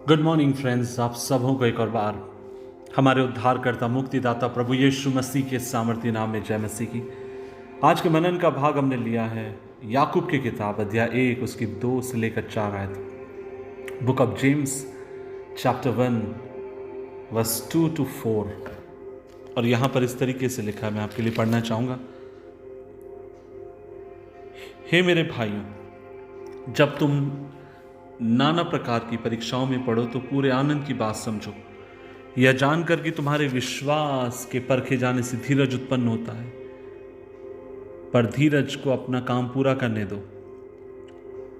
Good morning friends, आप सबों को एक और बार हमारे उद्धारकर्ता मुक्तिदाता प्रभु यीशु मसीह के सामर्थ्य नाम में जय मसीह की। आज के मनन का भाग हमने लिया है याकूब की किताब अध्याय 1 उसकी 2 से लेकर 4 आयत। Book of James chapter 1 verse 2 to 4। और यहाँ पर इस तरीके से लिखा है, मैं आपके लिए पढ़ना चाहूँगा। हे मेरे भाइयों, जब तुम नाना प्रकार की परीक्षाओं में पढ़ो तो पूरे आनंद की बात समझो, यह जानकर कि तुम्हारे विश्वास के परखे जाने से धीरज उत्पन्न होता है। पर धीरज को अपना काम पूरा करने दो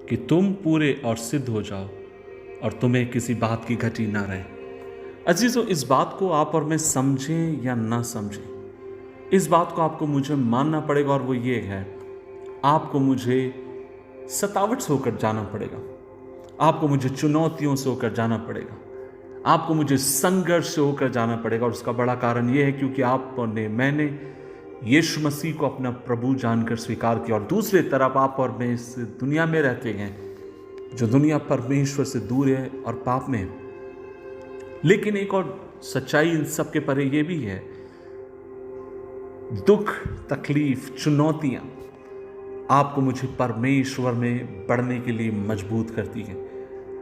कि तुम पूरे और सिद्ध हो जाओ और तुम्हें किसी बात की घटी ना रहे। अजीजों, इस बात को आप और मैं समझें या ना समझें, इस बात को आपको मुझे मानना पड़ेगा, और वो ये है, आपको मुझे सतावट से होकर जाना पड़ेगा, आपको मुझे चुनौतियों से होकर जाना पड़ेगा, आपको मुझे संघर्ष से होकर जाना पड़ेगा। और उसका बड़ा कारण यह है क्योंकि मैंने यीशु मसीह को अपना प्रभु जानकर स्वीकार किया, और दूसरी तरफ आप और मैं इस दुनिया में रहते हैं जो दुनिया परमेश्वर से दूर है और पाप में है। लेकिन एक और सच्चाई इन सब के परे यह भी है, दुख, तकलीफ, चुनौतियां आपको मुझे परमेश्वर में बढ़ने के लिए मजबूत करती हैं,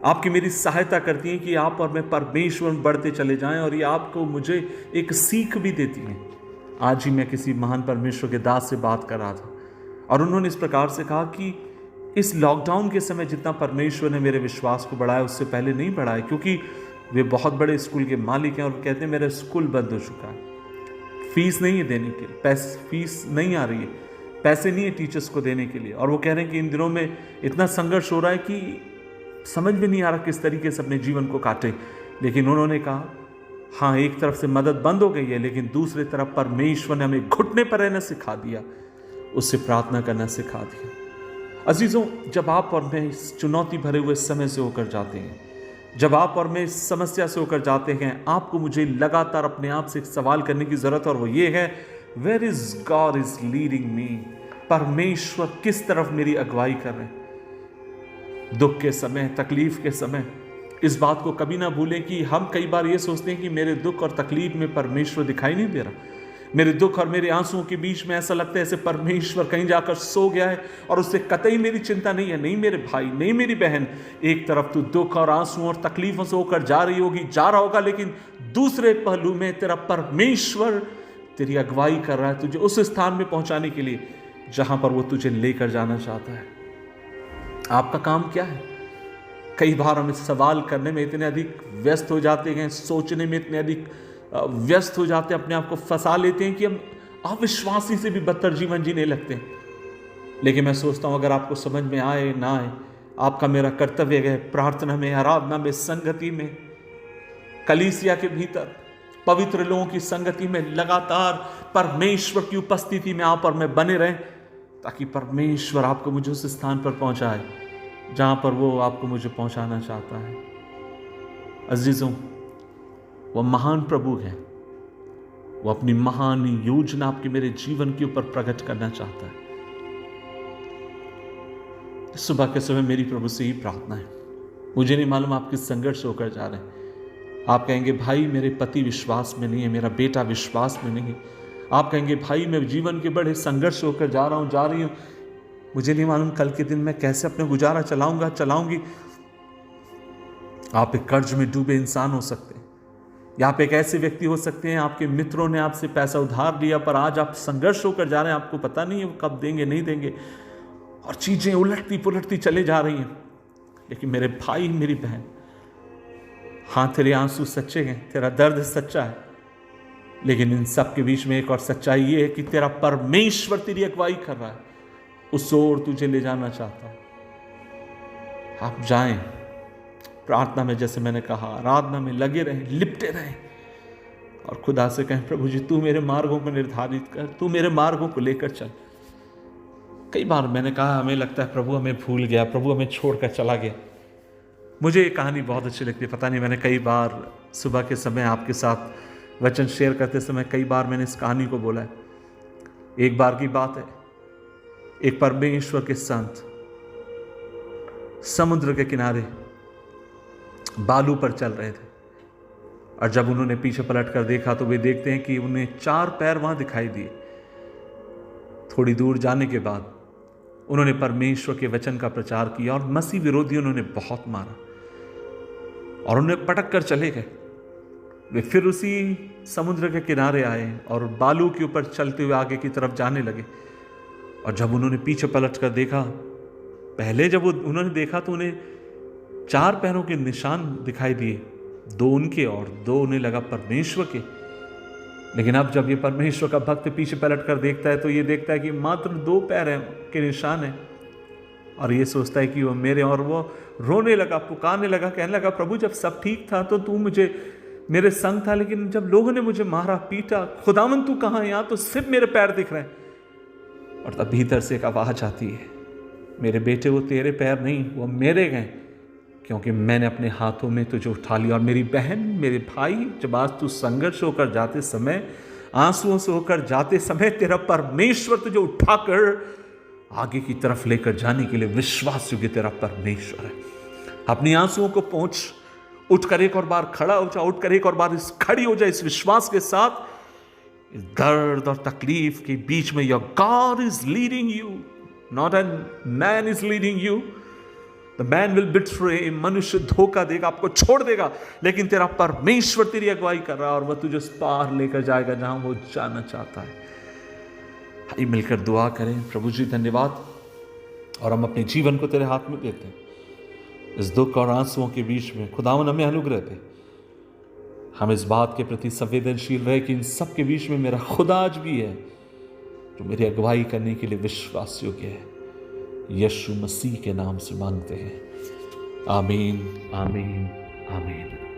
आपकी मेरी सहायता करती हैं कि आप और मैं परमेश्वर में बढ़ते चले जाएं, और ये आपको मुझे एक सीख भी देती हैं। आज ही मैं किसी महान परमेश्वर के दास से बात कर रहा था, और उन्होंने इस प्रकार से कहा कि इस लॉकडाउन के समय जितना परमेश्वर ने मेरे विश्वास को बढ़ाया उससे पहले नहीं बढ़ाया, क्योंकि वे बहुत बड़े स्कूल के मालिक हैं और कहते हैं मेरा स्कूल बंद हो चुका है, फीस नहीं है देने के लिए, फीस नहीं आ रही है, पैसे नहीं है टीचर्स को देने के लिए। और वो कह रहे हैं कि इन दिनों में इतना संघर्ष हो रहा है कि समझ में नहीं आ रहा किस तरीके से अपने जीवन को काटे। लेकिन उन्होंने कहा, हाँ, एक तरफ से मदद बंद हो गई है, लेकिन दूसरी तरफ परमेश्वर ने हमें घुटने पर रहना सिखा दिया, उससे प्रार्थना करना सिखा दिया। अजीजों, जब आप और मैं इस चुनौती भरे हुए समय से होकर जाते हैं, जब आप और मैं इस समस्या से होकर जाते हैं, आपको मुझे लगातार अपने आप से एक सवाल करने की जरूरत, और वो ये है, where is God is leading me? परमेश्वर किस तरफ मेरी अगुवाई कर रहे हैं? दुख के समय, तकलीफ के समय इस बात को कभी ना भूलें कि हम कई बार ये सोचते हैं कि मेरे दुख और तकलीफ में परमेश्वर दिखाई नहीं दे रहा, मेरे दुख और मेरे आंसुओं के बीच में ऐसा लगता है जैसे परमेश्वर कहीं जाकर सो गया है और उससे कतई मेरी चिंता नहीं है। नहीं मेरे भाई, नहीं मेरी बहन, एक तरफ तू दुख और आंसुओं और तकलीफों से होकर जा रहा होगा, लेकिन दूसरे पहलू में तेरा परमेश्वर तेरी अगुवाई कर रहा है तुझे उस स्थान में पहुंचाने के लिए जहां पर वो तुझे लेकर जाना चाहता है। आपका काम क्या है? कई बार हम इस सवाल करने में इतने अधिक व्यस्त हो जाते हैं, सोचने में इतने अधिक व्यस्त हो जाते हैं, अपने आप को फंसा लेते हैं कि हम अविश्वासी से भी बदतर जीवन जीने लगते हैं। लेकिन मैं सोचता हूं, अगर आपको समझ में आए ना आए, आपका मेरा कर्तव्य है प्रार्थना में, आराधना में, संगति में, कलीसिया के भीतर पवित्र लोगों की संगति में लगातार परमेश्वर की उपस्थिति में आप और मैं बने रहें, ताकि परमेश्वर आपको मुझे उस स्थान पर पहुंचाए जहां पर वो आपको मुझे पहुंचाना चाहता है। अजीजों, वो महान प्रभु है, वो अपनी महान योजना आपके मेरे जीवन के ऊपर प्रकट करना चाहता है। सुबह के समय मेरी प्रभु से ही प्रार्थना है। मुझे नहीं मालूम आप किस संघर्ष होकर जा रहे हैं। आप कहेंगे, भाई मेरे पति विश्वास में नहीं है, मेरा बेटा विश्वास में नहीं है। आप कहेंगे, भाई मैं जीवन के बड़े संघर्ष होकर जा रही हूं, मुझे नहीं मालूम कल के दिन मैं कैसे अपना गुजारा चलाऊंगी। आप एक कर्ज में डूबे इंसान हो सकते हैं, या आप एक ऐसे व्यक्ति हो सकते हैं, आपके मित्रों ने आपसे पैसा उधार लिया, पर आज आप संघर्ष होकर जा रहे हैं, आपको पता नहीं है वो कब देंगे नहीं देंगे, और चीजें उलटती पुलटती चले जा रही हैं। लेकिन मेरे भाई, मेरी बहन, हाँ, तेरे आंसू सच्चे हैं, तेरा दर्द सच्चा है, लेकिन इन सब के बीच में एक और सच्चाई ये है कि तेरा परमेश्वर तेरी अगुवाई कर रहा है, उस ओर तुझे ले जाना चाहता है। आप जाएं प्रार्थना में, जैसे मैंने कहा, आराधना में लगे रहें, लिपटे रहें, और खुदा से कहें, प्रभु जी तू मेरे मार्गों को निर्धारित कर, तू मेरे मार्गों को लेकर चल। कई बार मैंने कहा, हमें लगता है प्रभु हमें भूल गया, प्रभु हमें छोड़कर चला गया। मुझे ये कहानी बहुत अच्छी लगती है, पता नहीं, मैंने कई बार सुबह के समय आपके साथ वचन शेयर करते समय कई बार मैंने इस कहानी को बोला है। एक बार की बात है, एक परमेश्वर के संत समुद्र के किनारे बालू पर चल रहे थे। और जब उन्होंने पीछे पलट कर देखा तो वे देखते हैं कि उन्हें 4 पैर वहां दिखाई दिए। थोड़ी दूर जाने के बाद उन्होंने परमेश्वर के वचन का प्रचार किया और मसीह विरोधी उन्होंने बहुत मारा और उन्हें पटक कर चले गए। वे फिर उसी समुद्र के किनारे आए और बालू के ऊपर चलते हुए आगे की तरफ जाने लगे। और जब उन्होंने पीछे पलट कर देखा, पहले जब उन्होंने देखा तो उन्हें 4 पैरों के निशान दिखाई दिए, 2 उनके और 2 उन्हें लगा परमेश्वर के। लेकिन अब जब ये परमेश्वर का भक्त पीछे पलट कर देखता है तो ये देखता है कि मात्र 2 पैर हैं के निशान हैं और ये सोचता है कि वो मेरे, और वो रोने लगा, पुकारने लगा, कहने लगा, प्रभु जब सब ठीक था तो तू मुझे मेरे संग था, लेकिन जब लोगों ने मुझे मारा पीटा, खुदावन तू कहाँ है? यहाँ तो सिर्फ मेरे पैर दिख रहे हैं। और तब भीतर से एक आवाज आती है, मेरे बेटे वो तेरे पैर नहीं, वो मेरे गए, क्योंकि मैंने अपने हाथों में तुझे उठा लिया। और मेरी बहन, मेरे भाई, जब आज तू संघर्ष होकर जाते समय, आंसुओं से होकर जाते समय, तेरा परमेश्वर तुझे उठाकर आगे की तरफ लेकर जाने के लिए विश्वास योग्य तेरा परमेश्वर है। अपनी आंसुओं को पोंछ, उठकर एक और बार खड़ा हो जा, उठकर एक और बार खड़ी हो जाए इस विश्वास के साथ, इस दर्द और तकलीफ के बीच में your God is leading you, not an man is leading you. The man will betray, मनुष्य धोखा देगा, आपको छोड़ देगा, लेकिन तेरा परमेश्वर तेरी अगुवाई कर रहा है और वह तुझे उस पार लेकर जाएगा जहां वो जाना चाहता है। आइए मिलकर दुआ करें। प्रभु जी धन्यवाद, और हम अपने जीवन को तेरे हाथ में देते हैं। इस दुख और आंसुओं के बीच में खुदावन हमें अनुग्रह दे, हम इस बात के प्रति संवेदनशील रहे कि इन सब के बीच में मेरा खुदा आज भी है जो मेरी अगुवाई करने के लिए विश्वास योग्य है। यीशु मसीह के नाम से मांगते हैं, आमीन, आमीन।